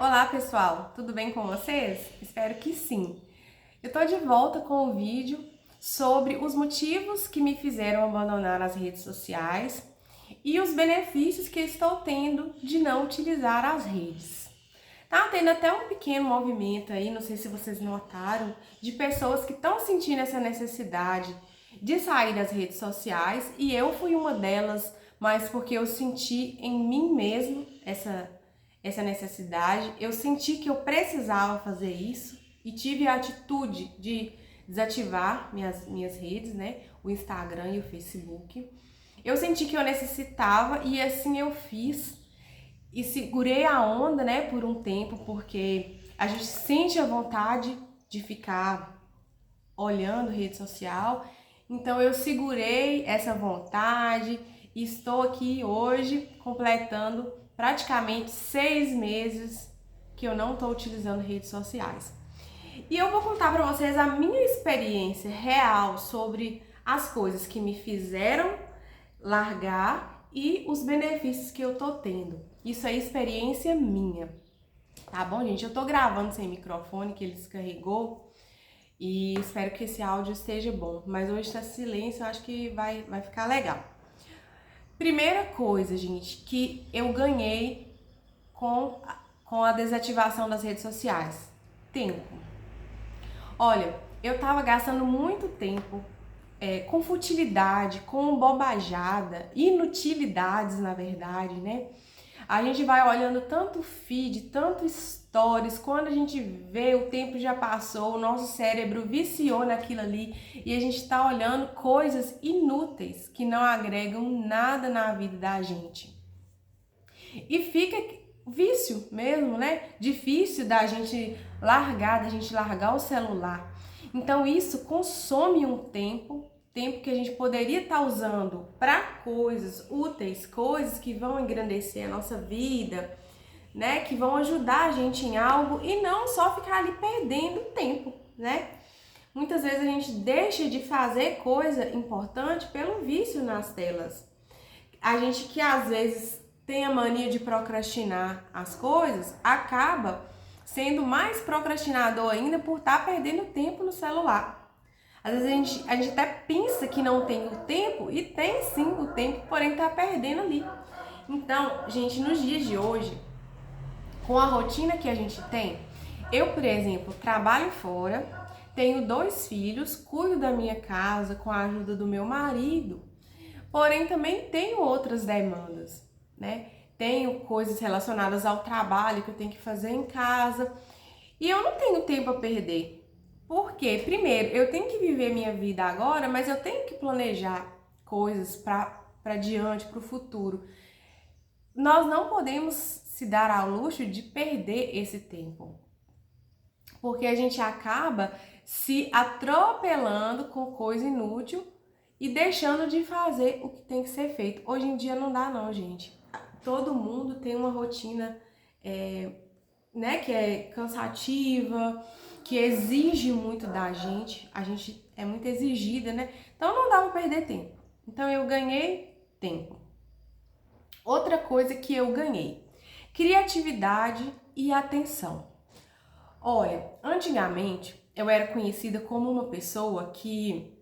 Olá pessoal, tudo bem com vocês? Espero que sim. Eu tô de volta com o vídeo sobre os motivos que me fizeram abandonar as redes sociais e os benefícios que estou tendo de não utilizar as redes. Tá tendo até um pequeno movimento aí, não sei se vocês notaram, de pessoas que estão sentindo essa necessidade de sair das redes sociais e eu fui uma delas, mas porque eu senti em mim mesmo essa necessidade, eu senti que eu precisava fazer isso e tive a atitude de desativar minhas redes, né? O Instagram e o Facebook. Eu senti que eu necessitava e assim eu fiz e segurei a onda, né, por um tempo, porque a gente sente a vontade de ficar olhando rede social. Então eu segurei essa vontade e estou aqui hoje completando praticamente 6 meses que eu não estou utilizando redes sociais. E eu vou contar para vocês a minha experiência real sobre as coisas que me fizeram largar e os benefícios que eu tô tendo. Isso é experiência minha, tá bom, gente? Eu tô gravando sem microfone, que ele descarregou, e espero que esse áudio esteja bom. Mas hoje tá silêncio, eu acho que vai ficar legal. Primeira coisa, gente, que eu ganhei com a desativação das redes sociais: tempo. Olha, eu tava gastando muito tempo com futilidade, com bobajada, inutilidades, na verdade, né? A gente vai olhando tanto feed, tanto stories, quando a gente vê o tempo já passou, o nosso cérebro viciou naquilo ali e a gente tá olhando coisas inúteis que não agregam nada na vida da gente. E fica vício mesmo, né? Difícil da gente largar o celular. Então isso consome um tempo que a gente poderia estar usando para coisas úteis, coisas que vão engrandecer a nossa vida, né? Que vão ajudar a gente em algo e não só ficar ali perdendo tempo, né? Muitas vezes a gente deixa de fazer coisa importante pelo vício nas telas. A gente que às vezes tem a mania de procrastinar as coisas, acaba sendo mais procrastinador ainda por estar perdendo tempo no celular. Às vezes a gente até pensa que não tem o tempo, e tem sim o tempo, porém tá perdendo ali. Então, gente, nos dias de hoje, com a rotina que a gente tem, eu, por exemplo, trabalho fora, tenho 2 filhos, cuido da minha casa com a ajuda do meu marido, porém também tenho outras demandas, né? Tenho coisas relacionadas ao trabalho que eu tenho que fazer em casa e eu não tenho tempo a perder. Porque, primeiro, eu tenho que viver minha vida agora, mas eu tenho que planejar coisas para diante, para o futuro. Nós não podemos se dar ao luxo de perder esse tempo, porque a gente acaba se atropelando com coisa inútil e deixando de fazer o que tem que ser feito. Hoje em dia não dá não, gente. Todo mundo tem uma rotina né, que é cansativa, que exige muito da gente. A gente é muito exigida, né? Então não dá pra perder tempo. Então eu ganhei tempo. Outra coisa que eu ganhei: criatividade e atenção. Olha, antigamente eu era conhecida como uma pessoa que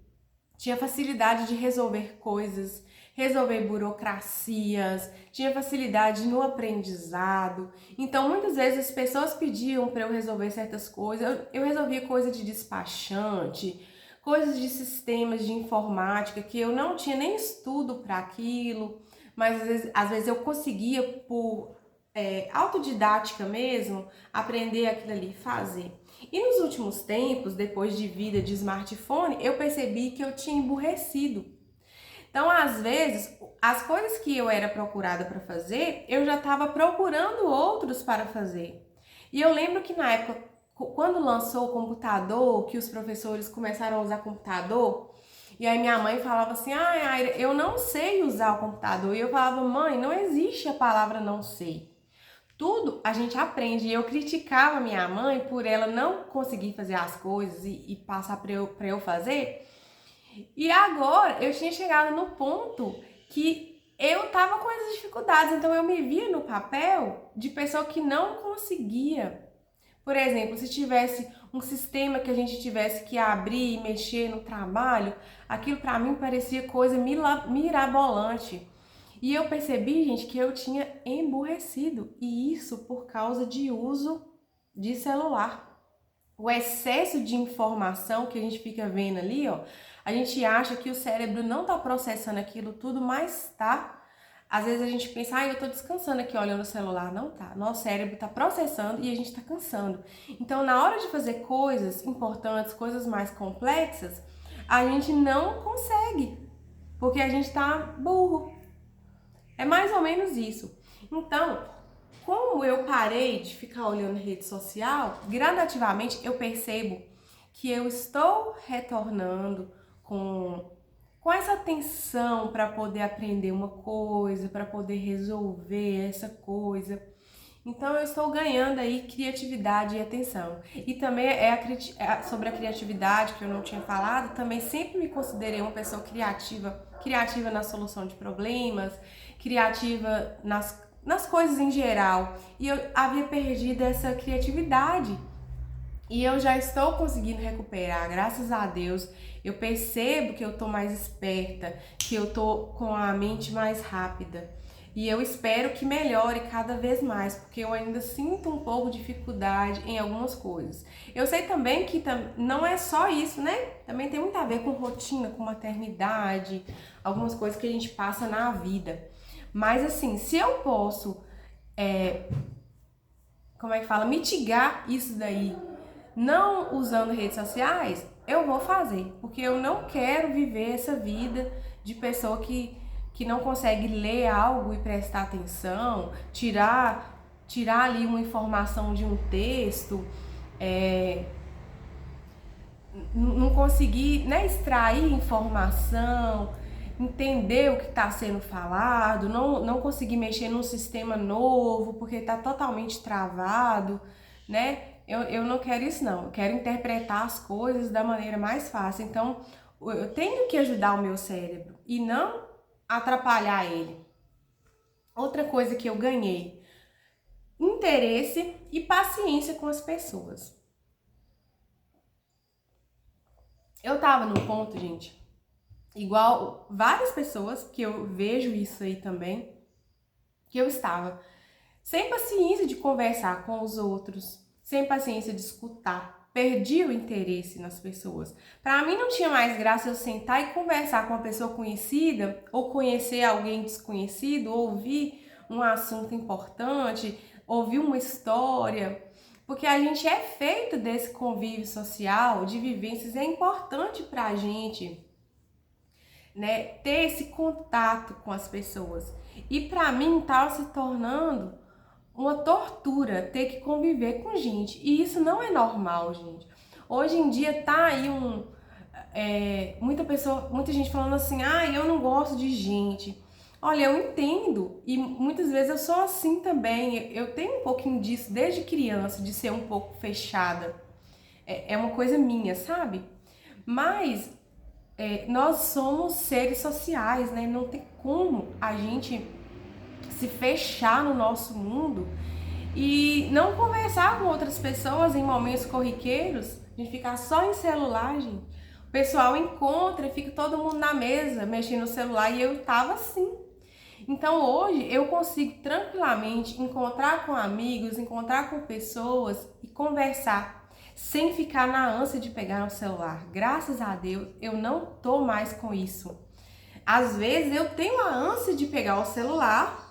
tinha facilidade de resolver coisas, resolver burocracias, tinha facilidade no aprendizado. Então, muitas vezes as pessoas pediam para eu resolver certas coisas. Eu resolvia coisa de despachante, coisas de sistemas de informática que eu não tinha nem estudo para aquilo, mas às vezes eu conseguia por autodidática mesmo aprender aquilo ali, fazer. E nos últimos tempos, depois de vida de smartphone, eu percebi que eu tinha emburrecido. Então, às vezes, as coisas que eu era procurada para fazer, eu já estava procurando outros para fazer. E eu lembro que na época, quando lançou o computador, que os professores começaram a usar computador, e aí minha mãe falava assim: ah, Aira, eu não sei usar o computador. E eu falava: mãe, não existe a palavra não sei. Tudo a gente aprende. E eu criticava minha mãe por ela não conseguir fazer as coisas e passar para eu fazer. E agora eu tinha chegado no ponto que eu tava com essas dificuldades, então eu me via no papel de pessoa que não conseguia. Por exemplo, se tivesse um sistema que a gente tivesse que abrir e mexer no trabalho, aquilo para mim parecia coisa mirabolante. E eu percebi, gente, que eu tinha emburrecido, e isso por causa de uso de celular. O excesso de informação que a gente fica vendo ali, ó, a gente acha que o cérebro não tá processando aquilo tudo, mas tá. Às vezes a gente pensa, eu tô descansando aqui olhando o celular. Não tá. Nosso cérebro tá processando e a gente tá cansando. Então, na hora de fazer coisas importantes, coisas mais complexas, a gente não consegue, porque a gente tá burro. É mais ou menos isso. Então, como eu parei de ficar olhando rede social, gradativamente eu percebo que eu estou retornando com essa atenção para poder aprender uma coisa, para poder resolver essa coisa. Então eu estou ganhando aí criatividade e atenção. E também sobre a criatividade que eu não tinha falado, também sempre me considerei uma pessoa criativa na solução de problemas, criativa nas coisas em geral. E eu havia perdido essa criatividade. E eu já estou conseguindo recuperar, graças a Deus. Eu percebo que eu tô mais esperta, que eu tô com a mente mais rápida. E eu espero que melhore cada vez mais, porque eu ainda sinto um pouco de dificuldade em algumas coisas. Eu sei também que não é só isso, né? Também tem muito a ver com rotina, com maternidade, algumas coisas que a gente passa na vida. Mas assim, se eu posso, mitigar isso daí, não usando redes sociais, eu vou fazer, porque eu não quero viver essa vida de pessoa que não consegue ler algo e prestar atenção, tirar ali uma informação de um texto, não conseguir, né, extrair informação, entender o que está sendo falado, não conseguir mexer num sistema novo porque está totalmente travado, né? Eu não quero isso não, eu quero interpretar as coisas da maneira mais fácil. Então, eu tenho que ajudar o meu cérebro e não atrapalhar ele. Outra coisa que eu ganhei, interesse e paciência com as pessoas. Eu tava num ponto, gente, igual várias pessoas, que eu vejo isso aí também, que eu estava sem paciência de conversar com os outros, sem paciência de escutar, perdi o interesse nas pessoas. Para mim não tinha mais graça eu sentar e conversar com uma pessoa conhecida ou conhecer alguém desconhecido, ouvir um assunto importante, ouvir uma história, porque a gente é feito desse convívio social, de vivências, é importante pra gente, né, ter esse contato com as pessoas. E pra mim estava se tornando uma tortura ter que conviver com gente. E isso não é normal, gente. Hoje em dia tá aí muita gente falando assim, eu não gosto de gente. Olha, eu entendo, e muitas vezes eu sou assim também. Eu tenho um pouquinho disso desde criança, de ser um pouco fechada. É uma coisa minha, sabe? Mas nós somos seres sociais, né? Não tem como a gente se fechar no nosso mundo e não conversar com outras pessoas em momentos corriqueiros, a gente ficar só em celular, gente. O pessoal encontra e fica todo mundo na mesa mexendo no celular, e eu tava assim. Então hoje eu consigo tranquilamente encontrar com amigos, encontrar com pessoas e conversar, sem ficar na ânsia de pegar no celular. Graças a Deus eu não tô mais com isso. Às vezes eu tenho a ânsia de pegar o celular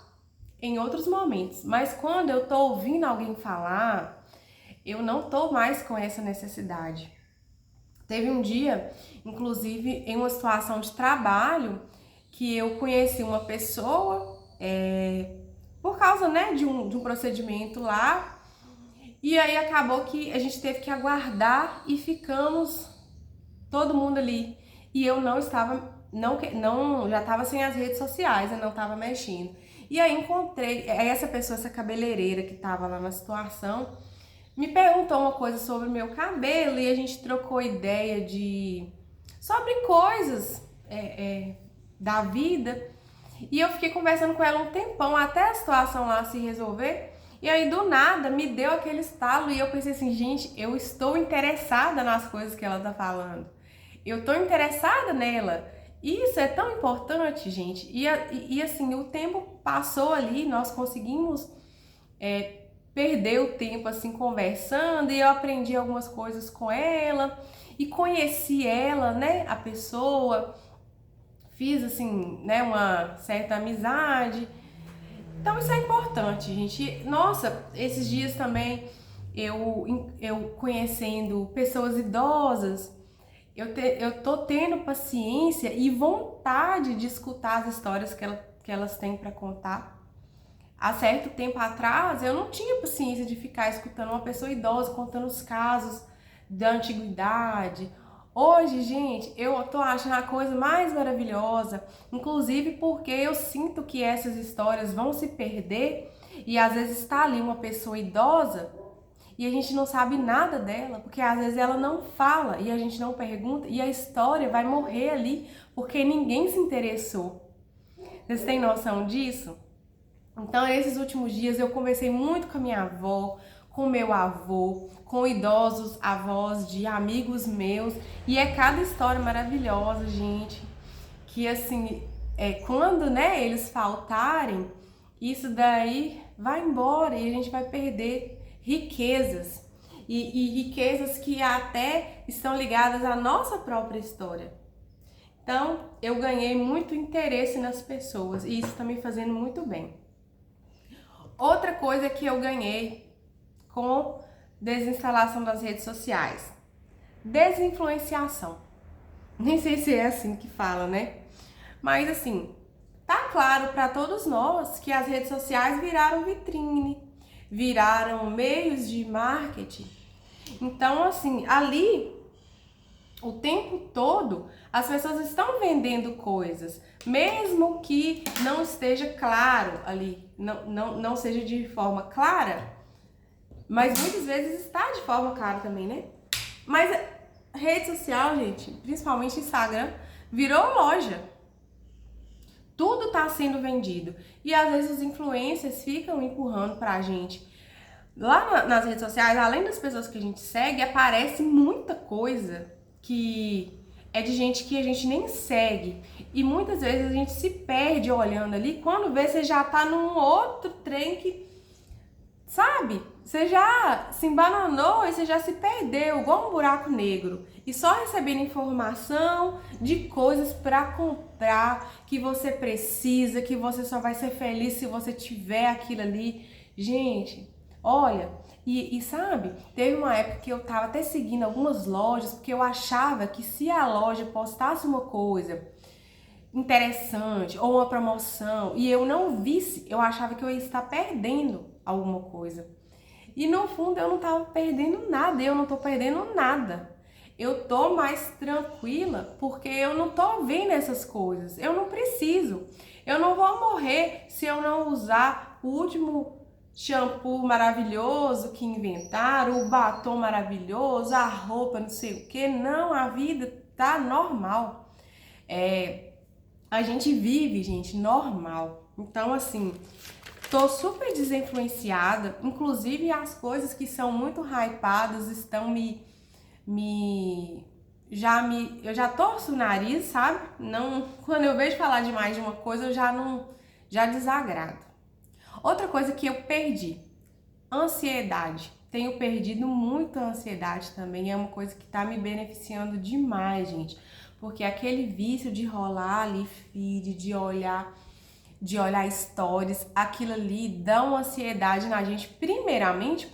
em outros momentos, mas quando eu tô ouvindo alguém falar, eu não tô mais com essa necessidade. Teve um dia, inclusive, em uma situação de trabalho, que eu conheci uma pessoa por causa, né, de um procedimento lá, e aí acabou que a gente teve que aguardar e ficamos todo mundo ali. E eu não estava, já estava sem as redes sociais, eu não estava mexendo. E aí encontrei essa pessoa, essa cabeleireira que estava lá na situação, me perguntou uma coisa sobre o meu cabelo e a gente trocou ideia sobre coisas da vida. E eu fiquei conversando com ela um tempão até a situação lá se resolver. E aí do nada me deu aquele estalo e eu pensei assim, gente, eu estou interessada nas coisas que ela tá falando. Eu tô interessada nela. Isso é tão importante, gente. E assim, o tempo passou ali, nós conseguimos perder o tempo assim conversando e eu aprendi algumas coisas com ela e conheci ela, né, a pessoa, fiz assim, né, uma certa amizade. Então isso é importante, gente. Nossa, esses dias também eu conhecendo pessoas idosas, eu tô tendo paciência e vontade de escutar as histórias que elas têm para contar. Há certo tempo atrás, eu não tinha paciência de ficar escutando uma pessoa idosa contando os casos da antiguidade. Hoje, gente, eu tô achando a coisa mais maravilhosa, inclusive porque eu sinto que essas histórias vão se perder e às vezes está ali uma pessoa idosa e a gente não sabe nada dela, porque às vezes ela não fala e a gente não pergunta e a história vai morrer ali porque ninguém se interessou. Vocês têm noção disso? Então, nesses últimos dias eu conversei muito com a minha avó, com meu avô, com idosos avós de amigos meus, e é cada história maravilhosa, gente, que assim, quando, né, eles faltarem, isso daí vai embora e a gente vai perder riquezas. E riquezas que até estão ligadas à nossa própria história. Então, eu ganhei muito interesse nas pessoas e isso está me fazendo muito bem. Outra coisa que eu ganhei com desinstalação das redes sociais, desinfluenciação. Nem sei se é assim que fala, né? Mas assim, tá claro para todos nós que as redes sociais viraram vitrine, viraram meios de marketing. Então, assim, ali o tempo todo as pessoas estão vendendo coisas, mesmo que não esteja claro ali, não seja de forma clara, mas muitas vezes está de forma clara também, né? Mas a rede social, gente, principalmente Instagram, virou loja. Tudo está sendo vendido. E às vezes os influencers ficam empurrando pra gente. Lá nas redes sociais, além das pessoas que a gente segue, aparece muita coisa que é de gente que a gente nem segue. E muitas vezes a gente se perde olhando ali. Quando vê, você já tá num outro trem que, sabe? Você já se embananou e você já se perdeu, igual um buraco negro. E só recebendo informação de coisas para comprar, que você precisa, que você só vai ser feliz se você tiver aquilo ali. Gente, olha, e sabe, teve uma época que eu tava até seguindo algumas lojas, porque eu achava que se a loja postasse uma coisa interessante ou uma promoção e eu não visse, eu achava que eu ia estar perdendo alguma coisa. E no fundo eu não tava perdendo nada, eu não tô perdendo nada. Eu tô mais tranquila porque eu não tô vendo essas coisas. Eu não preciso. Eu não vou morrer se eu não usar o último shampoo maravilhoso que inventaram, o batom maravilhoso, a roupa, não sei o que. Não, a vida tá normal. A gente vive, gente, normal. Então, assim, tô super desinfluenciada. Inclusive, as coisas que são muito hypadas estão eu já torço o nariz, sabe? Não, quando eu vejo falar demais de uma coisa, eu já desagrado. Outra coisa que eu perdi, ansiedade. Tenho perdido muito a ansiedade também, é uma coisa que tá me beneficiando demais, gente. Porque aquele vício de rolar ali feed, de olhar stories, aquilo ali dá uma ansiedade na gente, primeiramente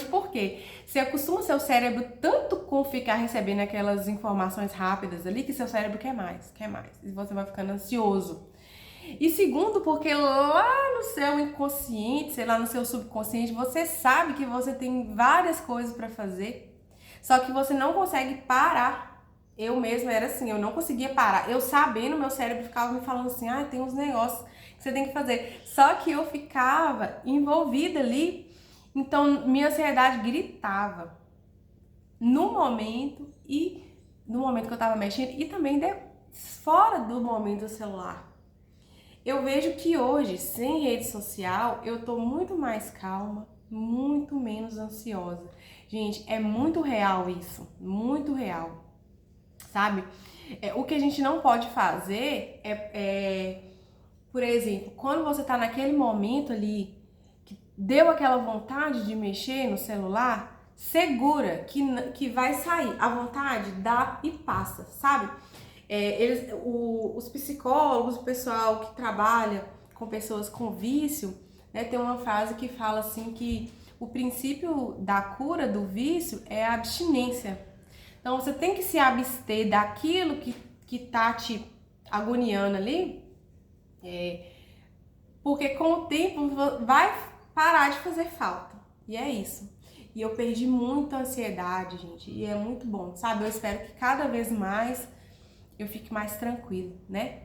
porque você acostuma seu cérebro tanto com ficar recebendo aquelas informações rápidas ali que seu cérebro quer mais, e você vai ficando ansioso. E segundo, porque lá no seu inconsciente, sei lá, no seu subconsciente, você sabe que você tem várias coisas para fazer, só que você não consegue parar. Eu mesma era assim, eu não conseguia parar. Eu sabendo, meu cérebro ficava me falando assim, tem uns negócios que você tem que fazer. Só que eu ficava envolvida ali, então minha ansiedade gritava no momento que eu tava mexendo e também fora do momento do celular. Eu vejo que hoje, sem rede social, eu tô muito mais calma, muito menos ansiosa. Gente, é muito real isso, muito real, sabe? O que a gente não pode fazer por exemplo, quando você tá naquele momento ali, que deu aquela vontade de mexer no celular, segura que vai sair. A vontade dá e passa, sabe? Os psicólogos, o pessoal que trabalha com pessoas com vício, né, tem uma frase que fala assim que o princípio da cura do vício é a abstinência. Então você tem que se abster daquilo que tá te agoniando ali, porque com o tempo vai parar de fazer falta. E é isso. E eu perdi muita ansiedade, gente, e é muito bom, sabe? Eu espero que cada vez mais eu fique mais tranquilo, né?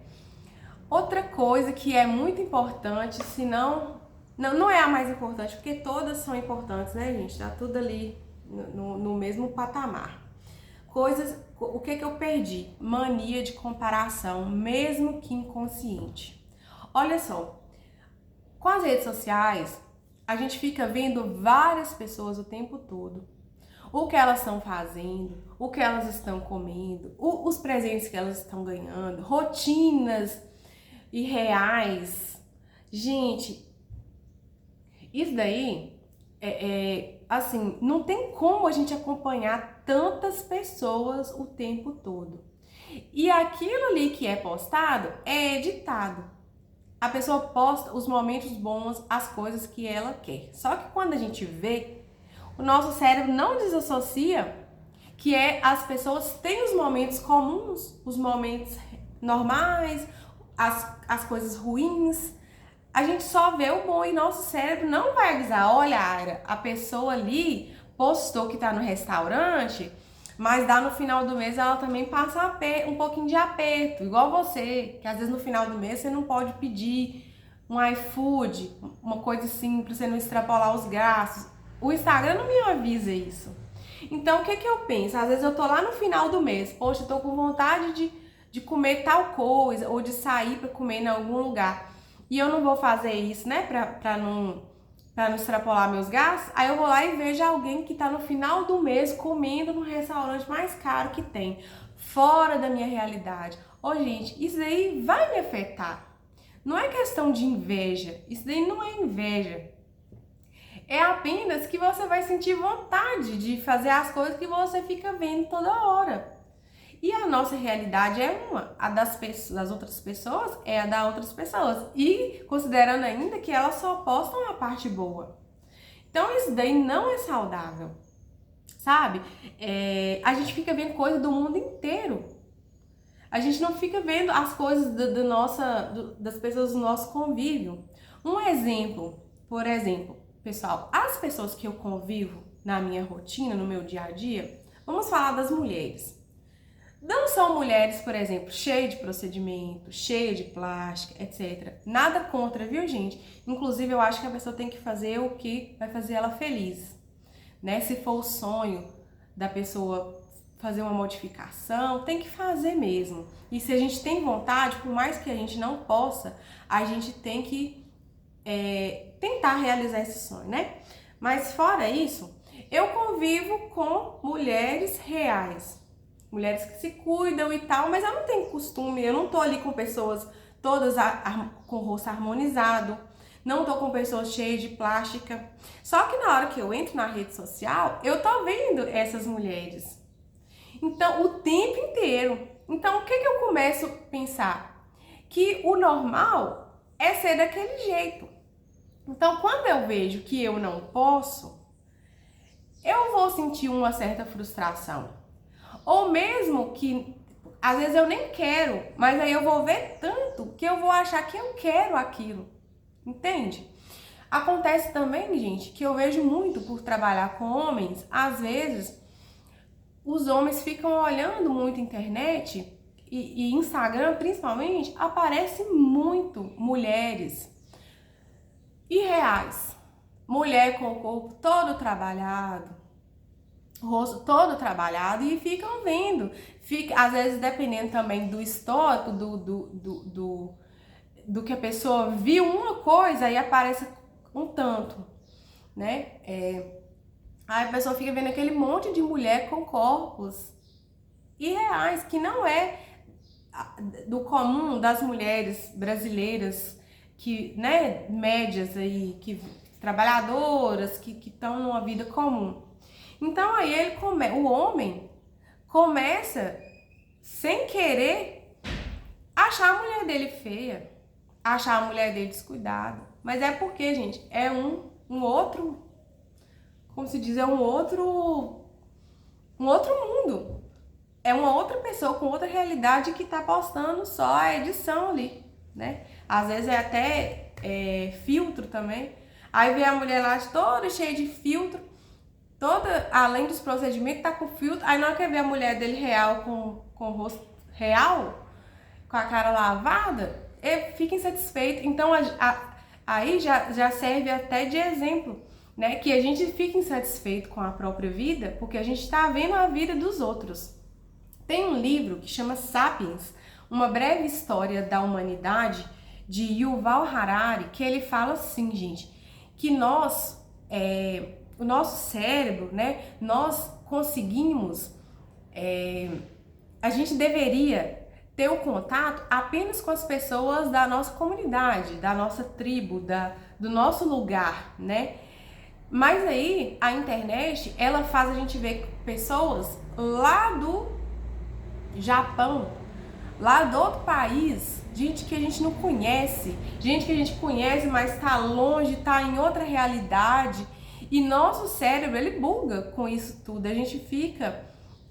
Outra coisa que é muito importante, se não é a mais importante, porque todas são importantes, né, gente? Tá tudo ali no mesmo patamar. O que eu perdi? Mania de comparação, mesmo que inconsciente. Olha só, com as redes sociais, a gente fica vendo várias pessoas o tempo todo. O que elas estão fazendo, o que elas estão comendo, os presentes que elas estão ganhando, rotinas irreais. Gente, isso daí assim, não tem como a gente acompanhar tantas pessoas o tempo todo. E aquilo ali que é postado é editado. A pessoa posta os momentos bons, as coisas que ela quer. Só que quando a gente vê, o nosso cérebro não desassocia que as pessoas têm os momentos comuns, os momentos normais, as coisas ruins. A gente só vê o bom e nosso cérebro não vai avisar, olha, Aira, a pessoa ali postou que tá no restaurante, mas dá no final do mês ela também passa um pouquinho de aperto, igual você, que às vezes no final do mês você não pode pedir um iFood, uma coisa assim, pra você não extrapolar os gastos. O Instagram não me avisa isso. Então, o que eu penso? Às vezes eu tô lá no final do mês, poxa, eu tô com vontade de comer tal coisa, ou de sair pra comer em algum lugar. E eu não vou fazer isso, né, pra não extrapolar meus gastos. Aí eu vou lá e vejo alguém que tá no final do mês comendo no restaurante mais caro que tem, fora da minha realidade. Ô, gente, isso aí vai me afetar. Não é questão de inveja, isso daí não é inveja. É apenas que você vai sentir vontade de fazer as coisas que você fica vendo toda hora. E a nossa realidade é uma, a das outras pessoas é a das outras pessoas. E considerando ainda que elas só postam a parte boa. Então isso daí não é saudável, sabe? A gente fica vendo coisa do mundo inteiro. A gente não fica vendo as coisas das pessoas do nosso convívio. Um exemplo, por exemplo, pessoal, as pessoas que eu convivo na minha rotina, no meu dia a dia, vamos falar das mulheres. Não são mulheres, por exemplo, cheias de procedimento, cheias de plástica, etc. Nada contra, viu, gente? Inclusive, eu acho que a pessoa tem que fazer o que vai fazer ela feliz, né? Se for o sonho da pessoa fazer uma modificação, tem que fazer mesmo. E se a gente tem vontade, por mais que a gente não possa, a gente tem que tentar realizar esse sonho, né? Mas fora isso, eu convivo com mulheres reais. Mulheres que se cuidam e tal, mas eu não tenho costume, eu não tô ali com pessoas todas com o rosto harmonizado, não tô com pessoas cheias de plástica. Só que na hora que eu entro na rede social, eu tô vendo essas mulheres. Então, o tempo inteiro. Então, o que eu começo a pensar? Que o normal é ser daquele jeito. Então, quando eu vejo que eu não posso, eu vou sentir uma certa frustração. Ou mesmo que, às vezes eu nem quero, mas aí eu vou ver tanto que eu vou achar que eu quero aquilo. Entende? Acontece também, gente, que eu vejo muito por trabalhar com homens, às vezes os homens ficam olhando muito internet e Instagram, principalmente, aparece muito mulheres irreais. Mulher com o corpo todo trabalhado, o rosto todo trabalhado e ficam vendo. Fica, às vezes, dependendo também do histórico, do que a pessoa viu uma coisa, aí aparece um tanto, né? Aí a pessoa fica vendo aquele monte de mulher com corpos irreais, que não é do comum das mulheres brasileiras, que, né, médias aí, que trabalhadoras, que estão numa vida comum. Então aí o homem começa, sem querer, achar a mulher dele feia, achar a mulher dele descuidada. Mas é porque, gente, é um outro, como se diz, é um outro mundo. É uma outra pessoa com outra realidade que tá postando só a edição ali, né? Às vezes é até filtro também. Aí vem a mulher lá toda cheia de filtro, toda, além dos procedimentos, tá com filtro. Aí não quer ver a mulher dele real, com o rosto real, com a cara lavada, ele fica insatisfeito. Então aí já serve até de exemplo, né? Que a gente fica insatisfeito com a própria vida porque a gente tá vendo a vida dos outros. Tem um livro que chama Sapiens, Uma Breve História da Humanidade, de Yuval Harari, que ele fala assim, gente, que o nosso cérebro, né, nós conseguimos, a gente deveria ter o contato apenas com as pessoas da nossa comunidade, da nossa tribo, do nosso lugar, né? Mas aí a internet, ela faz a gente ver pessoas lá do Japão, lá do outro país, gente que a gente não conhece, gente que a gente conhece, mas tá longe, tá em outra realidade, e nosso cérebro, ele buga com isso tudo, a gente fica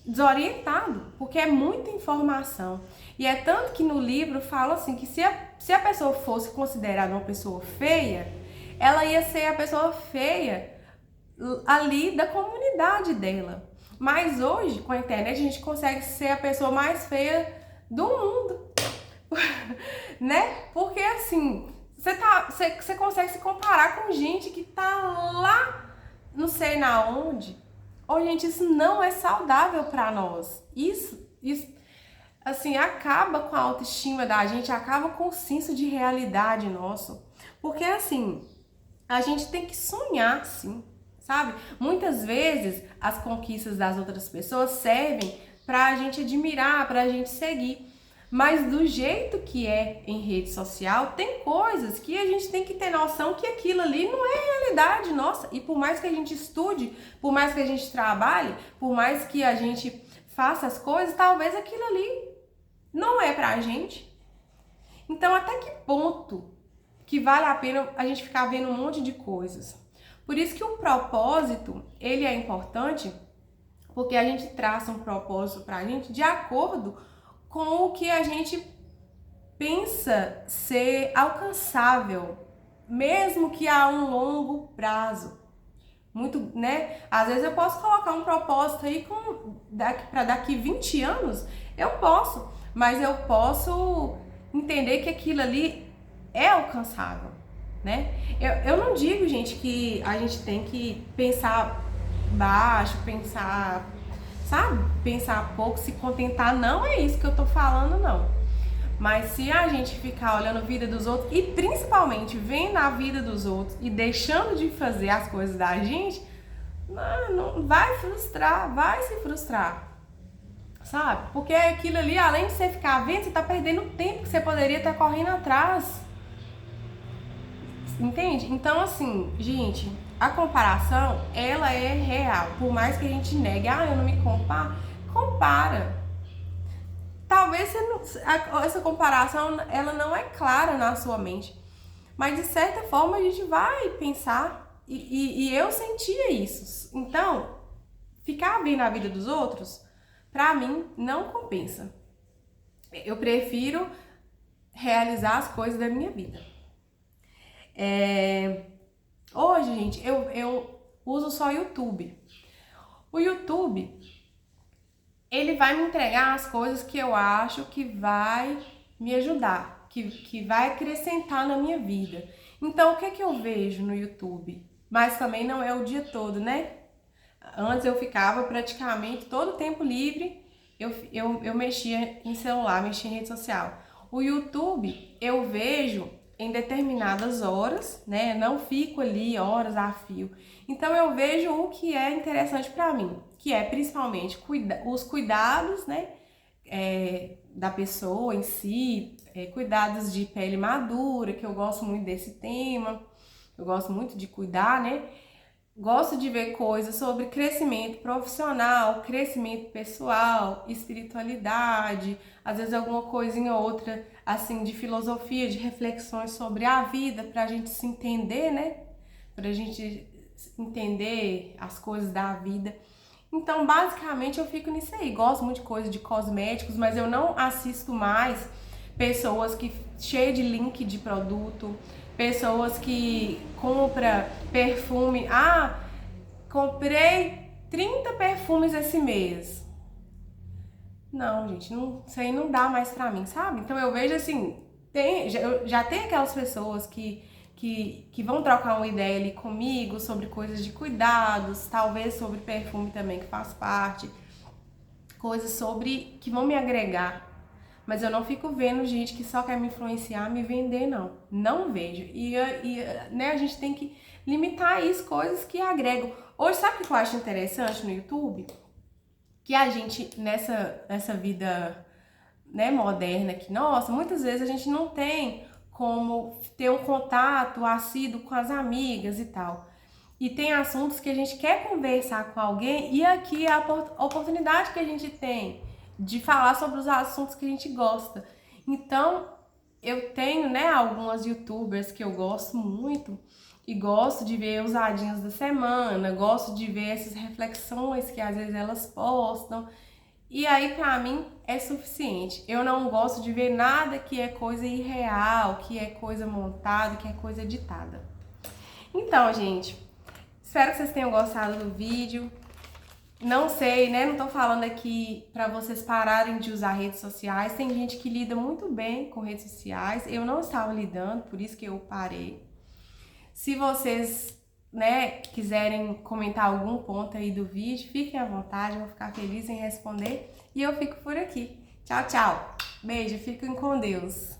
desorientado, porque é muita informação. E é tanto que no livro fala assim, que se a pessoa fosse considerada uma pessoa feia, ela ia ser a pessoa feia ali da comunidade dela. Mas hoje, com a internet, a gente consegue ser a pessoa mais feia do mundo, né? Porque assim, você consegue se comparar com gente que tá lá, não sei na onde. Oh, gente, isso não é saudável pra nós. Isso, assim, acaba com a autoestima da gente, acaba com o senso de realidade nosso. Porque assim, a gente tem que sonhar, sim, sabe? Muitas vezes as conquistas das outras pessoas servem pra gente admirar, pra gente seguir. Mas do jeito que é em rede social, tem coisas que a gente tem que ter noção que aquilo ali não é realidade nossa. E por mais que a gente estude, por mais que a gente trabalhe, por mais que a gente faça as coisas, talvez aquilo ali não é pra gente. Então, até que ponto que vale a pena a gente ficar vendo um monte de coisas? Por isso que o propósito, ele é importante, porque a gente traça um propósito pra gente de acordo com o que a gente pensa ser alcançável, mesmo que a um longo prazo. Muito, né? Às vezes eu posso colocar um propósito aí para daqui 20 anos, eu posso, mas eu posso entender que aquilo ali é alcançável, né? Eu não digo, gente, que a gente tem que pensar baixo, pensar, sabe? Pensar pouco, se contentar, não é isso que eu tô falando, não. Mas se a gente ficar olhando a vida dos outros e principalmente vendo a vida dos outros e deixando de fazer as coisas da gente, não vai frustrar, vai se frustrar, sabe? Porque aquilo ali, além de você ficar vendo, você tá perdendo tempo que você poderia estar correndo atrás, entende? Então, assim, gente, a comparação, ela é real. Por mais que a gente negue, eu não me comparo, compara. Talvez essa comparação ela não é clara na sua mente, mas de certa forma a gente vai pensar e eu sentia isso. Então, ficar vendo a vida dos outros, pra mim, não compensa. Eu prefiro realizar as coisas da minha vida. Hoje, gente, eu uso só YouTube. O YouTube, ele vai me entregar as coisas que eu acho que vai me ajudar, que vai acrescentar na minha vida. Então, o que eu vejo no YouTube? Mas também não é o dia todo, né? Antes eu ficava praticamente todo o tempo livre, eu mexia em celular, mexia em rede social. O YouTube eu vejo em determinadas horas, né? Não fico ali horas a fio. Então eu vejo o que é interessante para mim, que é principalmente os cuidados, né? Da pessoa em si, cuidados de pele madura, que eu gosto muito desse tema, eu gosto muito de cuidar, né? Gosto de ver coisas sobre crescimento profissional, crescimento pessoal, espiritualidade, às vezes alguma coisinha ou outra, assim, de filosofia, de reflexões sobre a vida, para a gente se entender, né? Para a gente entender as coisas da vida. Então, basicamente, eu fico nisso aí. Gosto muito de coisa de cosméticos, mas eu não assisto mais pessoas que cheias de link de produto, pessoas que compram perfume. Ah, comprei 30 perfumes esse mês. Não, gente, não, isso aí não dá mais pra mim, sabe? Então eu vejo assim, já tem aquelas pessoas que vão trocar uma ideia ali comigo sobre coisas de cuidados, talvez sobre perfume também, que faz parte, coisas sobre que vão me agregar. Mas eu não fico vendo gente que só quer me influenciar, me vender, não. Não vejo. Né, a gente tem que limitar isso, coisas que agregam. Hoje, sabe o que eu acho interessante no YouTube? Que a gente, nessa vida, né, moderna aqui, nossa, muitas vezes a gente não tem como ter um contato assíduo com as amigas e tal. E tem assuntos que a gente quer conversar com alguém e aqui é a oportunidade que a gente tem de falar sobre os assuntos que a gente gosta. Então, eu tenho, né, algumas youtubers que eu gosto muito e gosto de ver os adinhos da semana, gosto de ver essas reflexões que às vezes elas postam. E aí, pra mim, é suficiente. Eu não gosto de ver nada que é coisa irreal, que é coisa montada, que é coisa editada. Então, gente, espero que vocês tenham gostado do vídeo. Não sei, né? Não tô falando aqui pra vocês pararem de usar redes sociais. Tem gente que lida muito bem com redes sociais. Eu não estava lidando, por isso que eu parei. Se vocês, né, quiserem comentar algum ponto aí do vídeo, fiquem à vontade, eu vou ficar feliz em responder. E eu fico por aqui. Tchau, tchau. Beijo, fiquem com Deus.